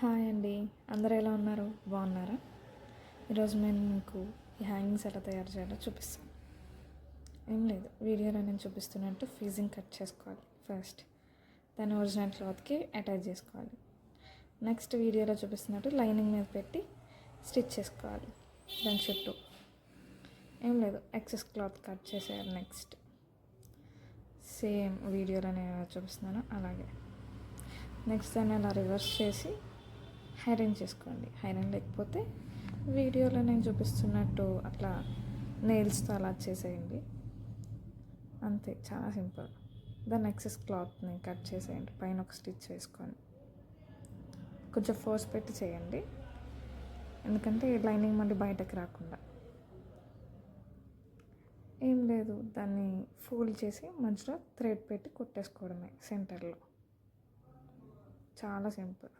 Hi అండి. అందరూ ఎలా ఉన్నారు? బాగున్నారా? ఈరోజు నేను మీకు ఈ హ్యాంగింగ్స్ ఎలా తయారు చేయాలో చూపిస్తాను. ఏం లేదు, వీడియోలో నేను చూపిస్తున్నట్టు ఫీజింగ్ కట్ చేసుకోవాలి ఫస్ట్. దాన్ని ఒరిజినల్ క్లాత్కి అటాచ్ చేసుకోవాలి. నెక్స్ట్ వీడియోలో చూపిస్తున్నట్టు లైనింగ్ మీద పెట్టి స్టిచ్ చేసుకోవాలి. దాని చుట్టూ ఏం లేదు, ఎక్సెస్ క్లాత్ కట్ చేసేయాలి. నెక్స్ట్ సేమ్ వీడియోలో నేను చూపిస్తున్నాను అలాగే. నెక్స్ట్ దాన్ని అలా రివర్స్ చేసి ఐరన్ చేసుకోండి. ఐరన్ లేకపోతే వీడియోలో నేను చూపిస్తున్నట్టు అట్లా నెయిల్స్తో అలా చేసేయండి. అంతే, చాలా సింపుల్. దాన్ని ఎక్సెస్ క్లాత్ని కట్ చేసేయండి. పైన ఒక స్టిచ్ వేసుకొని కొంచెం ఫోర్స్ పెట్టి చేయండి, ఎందుకంటే లైనింగ్ మళ్ళీ బయటకు రాకుండా. ఏం లేదు, దాన్ని ఫోల్డ్ చేసి మధ్యలో థ్రెడ్ పెట్టి కుట్టేసుకోవడమే సెంటర్లో. చాలా సింపుల్.